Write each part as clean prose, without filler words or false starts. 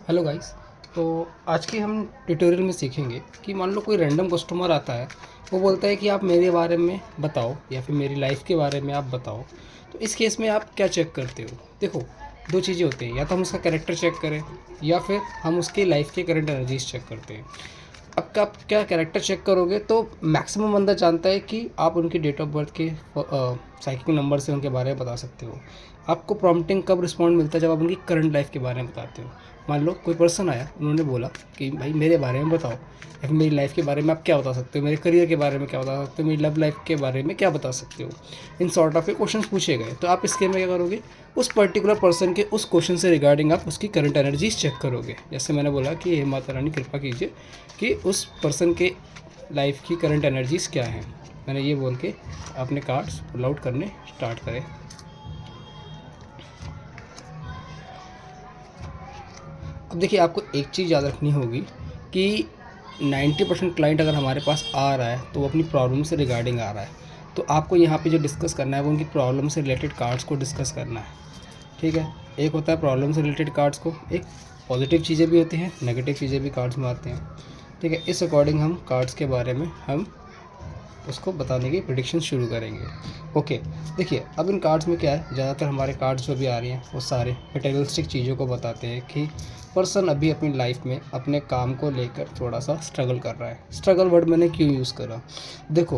Hello guys. तो आज के हम ट्यूटोरियल में सीखेंगे कि मान लो कोई रैंडम कस्टमर आता है, वो बोलता है कि आप मेरे बारे में बताओ या फिर मेरी लाइफ के बारे में आप बताओ। तो इस केस में आप क्या चेक करते हो? देखो, दो चीज़ें होती हैं, या तो हम उसका कैरेक्टर चेक करें या फिर हम उसकी लाइफ के करंट एनर्जीज चेक करते हैं। अब का आप क्या कैरेक्टर चेक करोगे तो मैक्सिमम बंदा जानता है कि आप उनकी डेट ऑफ बर्थ के साइकिल नंबर से उनके बारे में बता सकते हो। आपको प्रॉम्प्टिंग कब रिस्पॉन्ड मिलता है? जब आप उनकी करंट लाइफ के बारे में बताते हो। मान लो कोई पर्सन आया, उन्होंने बोला कि भाई मेरे बारे में बताओ या फिर मेरी लाइफ के बारे में आप क्या बता सकते हो, मेरे करियर के बारे में क्या बता सकते हो, मेरी लव लाइफ के बारे में क्या बता सकते हो। इन सॉर्ट ऑफ के क्वेश्चन पूछे गए, तो आप इसके में क्या करोगे? उस पर्टिकुलर पर्सन के उस क्वेश्चन से रिगार्डिंग आप उसकी करंट एनर्जीज चेक करोगे। जैसे मैंने बोला कि हे माता रानी कृपा कीजिए कि उस पर्सन के लाइफ की करंट एनर्जीज़ क्या हैं। मैंने ये बोल के अपने कार्ड्स पुल आउट करने स्टार्ट करें। अब देखिए, आपको एक चीज़ याद रखनी होगी कि 90% क्लाइंट अगर हमारे पास आ रहा है तो वो अपनी प्रॉब्लम से रिगार्डिंग आ रहा है। तो आपको यहाँ पे जो डिस्कस करना है वो उनकी प्रॉब्लम से रिलेटेड कार्ड्स को डिस्कस करना है। ठीक है, एक होता है प्रॉब्लम से रिलेटेड कार्ड्स को, एक पॉजिटिव चीज़ें भी होती हैं, नेगेटिव चीज़ें भी कार्ड्स में आते हैं। ठीक है, इस अकॉर्डिंग हम कार्ड्स के बारे में हम उसको बताने की प्रेडिक्शन शुरू करेंगे। ओके, देखिए अब इन कार्ड्स में क्या है, ज़्यादातर हमारे कार्ड्स जो भी आ रही हैं वो सारे मटेरियलिस्टिक चीज़ों को बताते हैं कि पर्सन अभी अपनी लाइफ में अपने काम को लेकर थोड़ा सा स्ट्रगल कर रहा है। स्ट्रगल वर्ड मैंने क्यों यूज़ करा? देखो,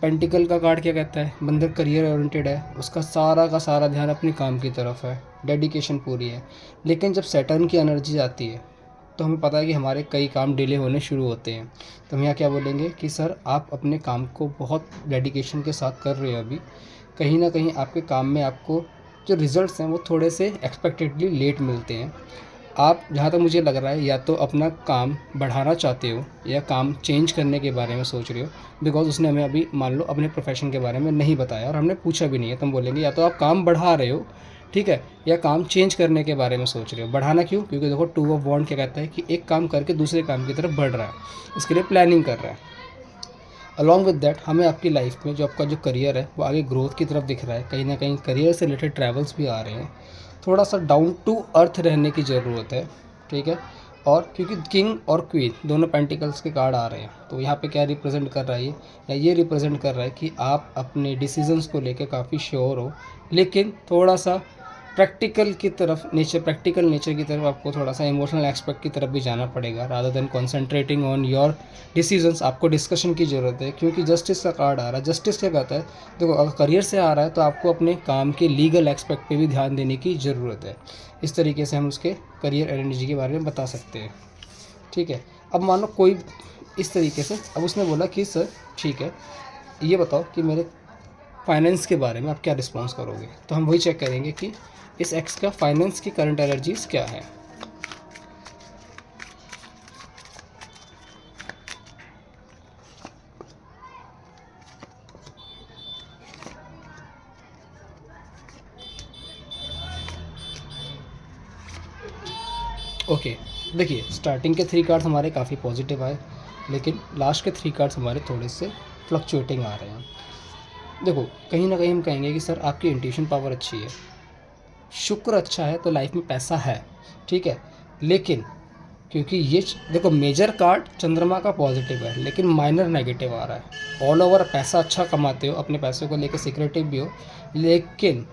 पेंटिकल का कार्ड क्या कहता है? बंदर करियर ओरिएंटेड है, उसका सारा का सारा ध्यान अपने काम की तरफ है, डेडिकेशन पूरी है। लेकिन जब सैटर्न की एनर्जी आती है तो हमें पता है कि हमारे कई काम डिले होने शुरू होते हैं। तो हम यहाँ क्या बोलेंगे कि सर आप अपने काम को बहुत डेडिकेशन के साथ कर रहे हो, अभी कहीं ना कहीं आपके काम में आपको जो रिज़ल्ट्स हैं वो थोड़े से एक्सपेक्टेडली लेट मिलते हैं। आप, जहाँ तक मुझे लग रहा है, या तो अपना काम बढ़ाना चाहते हो या काम चेंज करने के बारे में सोच रहे हो। बिकॉज उसने हमें अभी मान लो अपने प्रोफेशन के बारे में नहीं बताया और हमने पूछा भी नहीं है, तो हम बोलेंगे या तो आप काम बढ़ा रहे हो, ठीक है, या काम चेंज करने के बारे में सोच रहे हो। बढ़ाना क्यों? क्योंकि देखो, टू ऑफ वॉन्ड क्या कहता है कि एक काम करके दूसरे काम की तरफ बढ़ रहा है, इसके लिए प्लानिंग कर रहा है। अलॉन्ग विद दैट हमें आपकी लाइफ में जो आपका जो करियर है वो आगे ग्रोथ की तरफ दिख रहा है, कहीं ना कहीं करियर से रिलेटेड ट्रैवल्स भी आ रहे हैं। थोड़ा सा डाउन टू अर्थ रहने की ज़रूरत है। ठीक है, और क्योंकि किंग और क्वीन दोनों पेंटिकल्स के कार्ड आ रहे हैं, तो यहाँ पे क्या रिप्रेजेंट कर रहा है ये, या ये रिप्रेजेंट कर रहा है कि आप अपने डिसीजंस को लेकर काफ़ी श्योर हो, लेकिन थोड़ा सा प्रैक्टिकल नेचर की तरफ आपको थोड़ा सा इमोशनल एस्पेक्ट की तरफ भी जाना पड़ेगा, rather than concentrating on your decisions. आपको डिस्कशन की ज़रूरत है, क्योंकि जस्टिस का कार्ड आ रहा है। जस्टिस क्या कहता है? देखो, अगर करियर से आ रहा है तो आपको अपने काम के लीगल एस्पेक्ट पे भी ध्यान देने की ज़रूरत है। इस तरीके से हम उसके करियर एनर्जी के बारे में बता सकते हैं। ठीक है, अब मान लो कोई इस तरीके से, अब उसने बोला कि सर ठीक है, ये बताओ कि मेरे फाइनेंस के बारे में आप क्या रिस्पॉन्स करोगे। तो हम वही चेक करेंगे कि इस एक्स का फाइनेंस की करंट एनर्जीज क्या है। ओके, देखिए स्टार्टिंग के 3 कार्ड्स हमारे काफ़ी पॉजिटिव आए, लेकिन लास्ट के 3 कार्ड्स हमारे थोड़े से फ्लक्चुएटिंग आ रहे हैं। देखो, कहीं ना कहीं हम कहेंगे कि सर आपकी इंट्यूशन पावर अच्छी है, शुक्र अच्छा है, तो लाइफ में पैसा है। ठीक है, लेकिन क्योंकि ये देखो, मेजर कार्ड चंद्रमा का पॉजिटिव है लेकिन माइनर नेगेटिव आ रहा है। ऑल ओवर पैसा अच्छा कमाते हो, अपने पैसे को लेकर सिक्रेटिव भी हो, लेकिन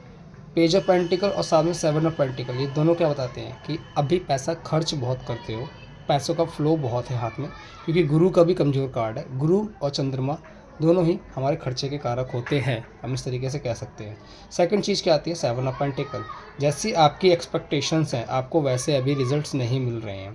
पेज ऑफ पेंटिकल और साथ में 7 ऑफ पेंटिकल, ये दोनों क्या बताते हैं कि अभी पैसा खर्च बहुत करते हो, पैसों का फ्लो बहुत है हाथ में, क्योंकि गुरु का भी कमज़ोर कार्ड है। गुरु और चंद्रमा दोनों ही हमारे खर्चे के कारक होते हैं, हम इस तरीके से कह सकते हैं। सेकंड चीज़ क्या आती है? 7 ऑफ पेंटिकल। जैसी आपकी एक्सपेक्टेशंस हैं, आपको वैसे अभी रिजल्ट्स नहीं मिल रहे हैं।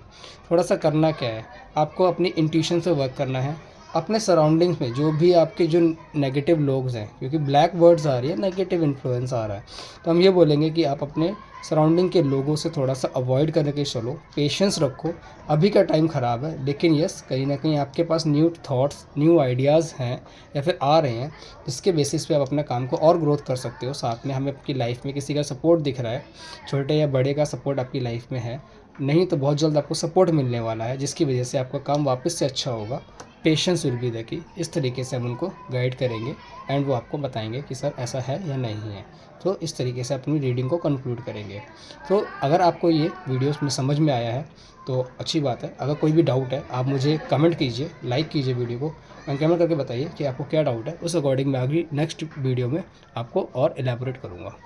थोड़ा सा करना क्या है, आपको अपनी इंट्यूशन से वर्क करना है। अपने सराउंडिंग्स में जो भी आपके जो नेगेटिव लोग हैं, क्योंकि ब्लैक वर्ड्स आ रही है, नेगेटिव इन्फ्लुएंस आ रहा है, तो हम ये बोलेंगे कि आप अपने सराउंडिंग के लोगों से थोड़ा सा अवॉइड करने के चलो, पेशेंस रखो। अभी का टाइम ख़राब है, लेकिन यस, कहीं ना कहीं आपके पास न्यू थॉट्स, न्यू आइडियाज़ हैं या फिर आ रहे हैं, जिसके बेसिस पे आप अपने काम को और ग्रोथ कर सकते हो। साथ में हमें आपकी लाइफ में किसी का सपोर्ट दिख रहा है, छोटे या बड़े का सपोर्ट आपकी लाइफ में है, नहीं तो बहुत जल्द आपको सपोर्ट मिलने वाला है, जिसकी वजह से आपका काम वापस से अच्छा होगा। Patience will be the key. इस तरीके से हम उनको गाइड करेंगे एंड वो आपको बताएंगे कि सर ऐसा है या नहीं है। तो इस तरीके से अपनी रीडिंग को कंक्लूड करेंगे। तो अगर आपको ये वीडियोस में समझ में आया है तो अच्छी बात है। अगर कोई भी डाउट है आप मुझे कमेंट कीजिए, लाइक कीजिए वीडियो को एंड कमेंट करके बताइए कि आपको क्या डाउट है। उस अकॉर्डिंग मैं अगली नेक्स्ट वीडियो में आपको और एलैबोरेट करूँगा।